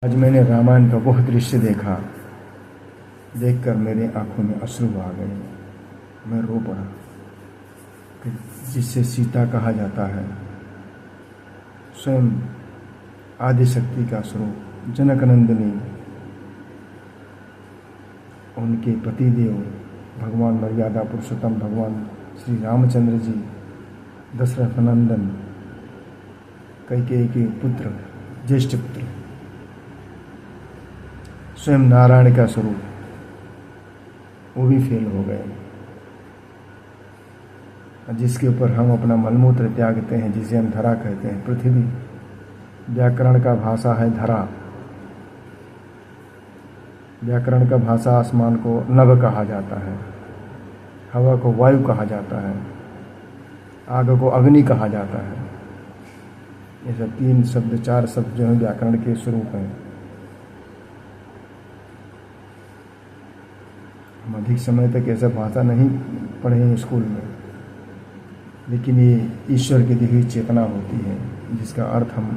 आज मैंने रामायण का वह दृश्य देखा, देखकर मेरे आंखों में अश्रु आ गए। मैं रो पड़ा कि जिसे सीता कहा जाता है, स्वयं आदिशक्ति का स्वरूप जनक नंदिनी, उनके पतिदेव भगवान मर्यादा पुरुषोत्तम भगवान श्री रामचंद्र जी, दशरथ नंदन, कैकेयी के पुत्र, ज्येष्ठ पुत्र, स्वयं नारायण का स्वरूप, वो भी फेल हो गए। जिसके ऊपर हम अपना मलमूत्र त्यागते हैं, जिसे हम धरा कहते हैं, पृथ्वी, व्याकरण का भाषा है धरा, व्याकरण का भाषा आसमान को नभ कहा जाता है, हवा को वायु कहा जाता है, आग को अग्नि कहा जाता है। ये सब 3 शब्द 4 शब्द जो है व्याकरण के स्वरूप हैं। हम अधिक समय तक ऐसा भाषा नहीं पढ़े हैं स्कूल में, लेकिन ये ईश्वर की दी हुई चेतना होती है, जिसका अर्थ हम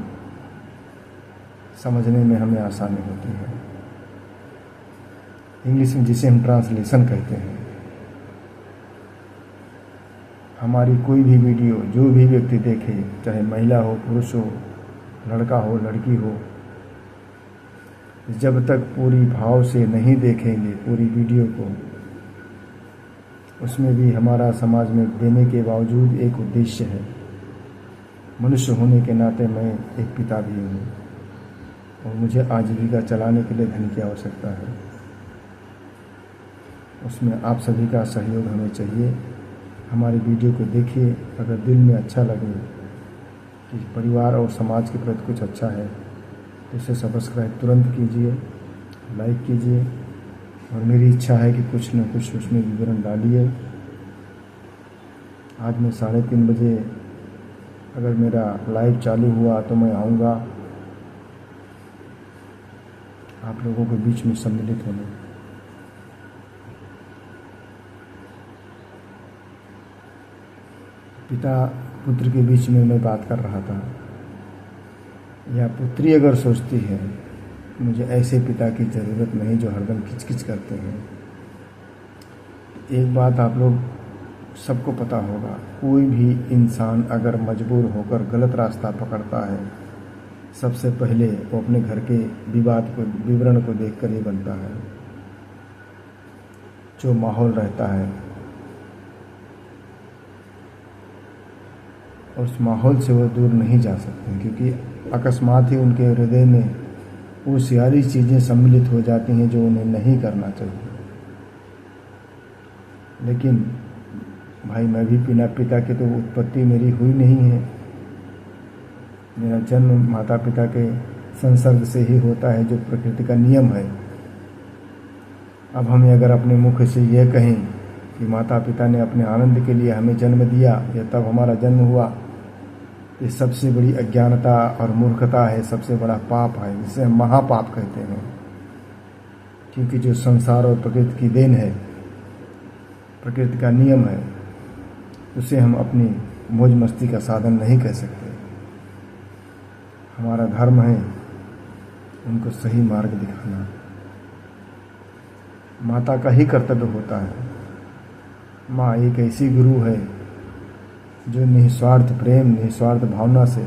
समझने में हमें आसानी होती है। इंग्लिश में जिसे हम ट्रांसलेशन कहते हैं। हमारी कोई भी वीडियो जो भी व्यक्ति देखे, चाहे महिला हो, पुरुष हो, लड़का हो, लड़की हो, जब तक पूरी भाव से नहीं देखेंगे पूरी वीडियो को, उसमें भी हमारा समाज में देने के बावजूद एक उद्देश्य है। मनुष्य होने के नाते मैं एक पिता भी हूँ और मुझे आजीविका चलाने के लिए धन की आवश्यकता है। उसमें आप सभी का सहयोग हमें चाहिए। हमारी वीडियो को देखिए, अगर दिल में अच्छा लगे कि परिवार और समाज के प्रति कुछ अच्छा है तो इसे सब्सक्राइब तुरंत कीजिए, लाइक कीजिए, और मेरी इच्छा है कि कुछ न कुछ उसमें विवरण डालिए। आज मैं 3:30 बजे अगर मेरा लाइव चालू हुआ तो मैं आऊँगा आप लोगों के बीच में सम्मिलित होने। पिता पुत्र के बीच में मैं बात कर रहा था, या पुत्री अगर सोचती है मुझे ऐसे पिता की ज़रूरत नहीं जो हरदम किचकिच करते हैं। एक बात आप लोग सबको पता होगा, कोई भी इंसान अगर मजबूर होकर गलत रास्ता पकड़ता है, सबसे पहले वो अपने घर के विवाद को, विवरण को देखकर ही बनता है। जो माहौल रहता है उस माहौल से वो दूर नहीं जा सकते, क्योंकि अकस्मात ही उनके हृदय में वो सारी चीज़ें सम्मिलित हो जाती हैं जो उन्हें नहीं करना चाहिए। लेकिन भाई, मैं भी बिना पिता के तो उत्पत्ति मेरी हुई नहीं है। मेरा जन्म माता पिता के संसर्ग से ही होता है, जो प्रकृति का नियम है। अब हमें अगर अपने मुख से यह कहें कि माता पिता ने अपने आनंद के लिए हमें जन्म दिया या तब हमारा जन्म हुआ, ये सबसे बड़ी अज्ञानता और मूर्खता है, सबसे बड़ा पाप है, जिसे हम महापाप कहते हैं। क्योंकि जो संसार और प्रकृति की देन है, प्रकृति का नियम है, उसे हम अपनी मौज मस्ती का साधन नहीं कह सकते। हमारा धर्म है उनको सही मार्ग दिखाना। माता का ही कर्तव्य होता है। माँ एक ऐसी गुरु है जो निस्वार्थ प्रेम, निस्वार्थ भावना से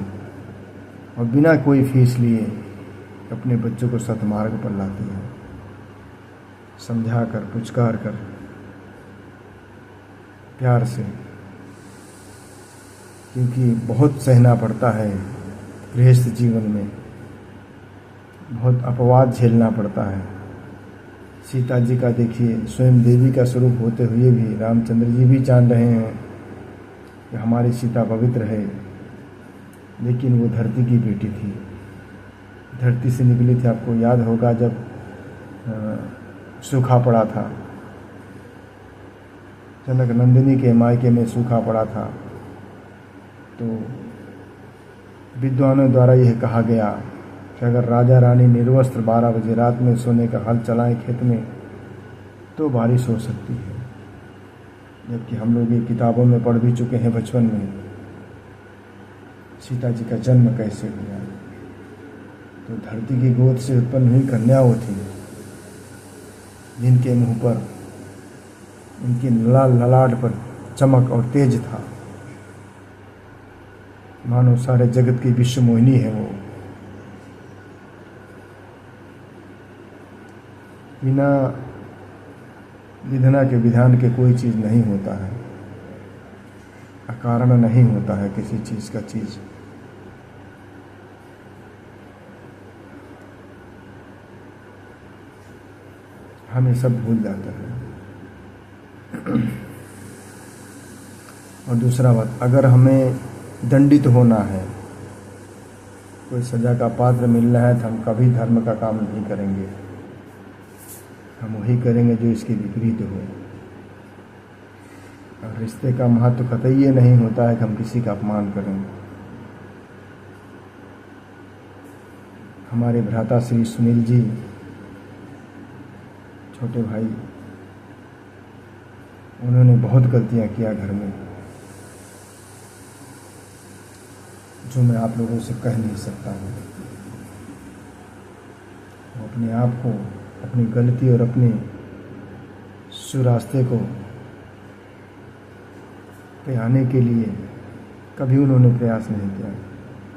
और बिना कोई फीस लिए अपने बच्चों को सतमार्ग पर लाती है, समझा कर, पुचकार कर, प्यार से। क्योंकि बहुत सहना पड़ता है गृहस्थ जीवन में, बहुत अपवाद झेलना पड़ता है। सीता जी का देखिए, स्वयं देवी का स्वरूप होते हुए भी रामचंद्र जी भी जान रहे हैं कि हमारी सीता पवित्र है, लेकिन वो धरती की बेटी थी, धरती से निकली थी। आपको याद होगा जब सूखा पड़ा था, जनक नंदिनी के मायके में सूखा पड़ा था, तो विद्वानों द्वारा यह कहा गया कि अगर राजा रानी निर्वस्त्र 12 बजे रात में सोने का हल चलाएं खेत में तो बारिश हो सकती है। जबकि हम लोग ये किताबों में पढ़ भी चुके हैं बचपन में, सीता जी का जन्म कैसे हुआ। तो धरती की गोद से उत्पन्न हुई कन्या वो थी जिनके मुंह पर, उनकी ललाट पर चमक और तेज था, मानो सारे जगत की विश्व मोहिनी है वो। बिना विधना के विधान के कोई चीज नहीं होता है, अकारण नहीं होता है किसी चीज का चीज। हम ये सब भूल जाते हैं। और दूसरा बात, अगर हमें दंडित होना है, कोई सजा का पात्र मिल रहा है, तो हम कभी धर्म का काम नहीं करेंगे, हम वही करेंगे जो इसके विपरीत हो। और रिश्ते का महत्व कतई ये नहीं होता है कि हम किसी का अपमान करें। हमारे भ्राता श्री सुनील जी, छोटे भाई, उन्होंने बहुत गलतियां किया घर में, जो मैं आप लोगों से कह नहीं सकता हूँ। वो अपने आप को, अपनी गलती और अपने सुरास्ते को पे आने के लिए कभी उन्होंने प्रयास नहीं किया,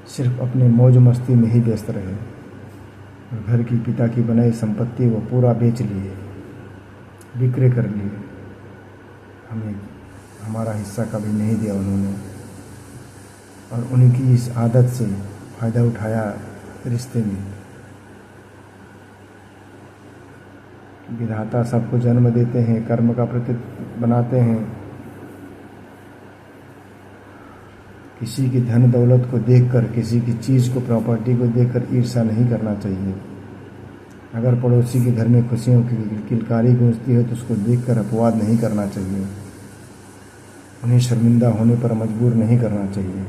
सिर्फ अपने मौज मस्ती में ही व्यस्त रहे। और घर की पिता की बनाई संपत्ति वो पूरा बेच लिए, विक्रय कर लिए, हमें हमारा हिस्सा कभी नहीं दिया उन्होंने। और उनकी इस आदत से फ़ायदा उठाया रिश्ते में। विधाता सबको जन्म देते हैं, कर्म का प्रतीक बनाते हैं। किसी की धन दौलत को देखकर, किसी की चीज़ को, प्रॉपर्टी को देखकर ईर्ष्या नहीं करना चाहिए। अगर पड़ोसी के घर में खुशियों की किलकारी गूंजती है तो उसको देखकर अपवाद नहीं करना चाहिए, उन्हें शर्मिंदा होने पर मजबूर नहीं करना चाहिए।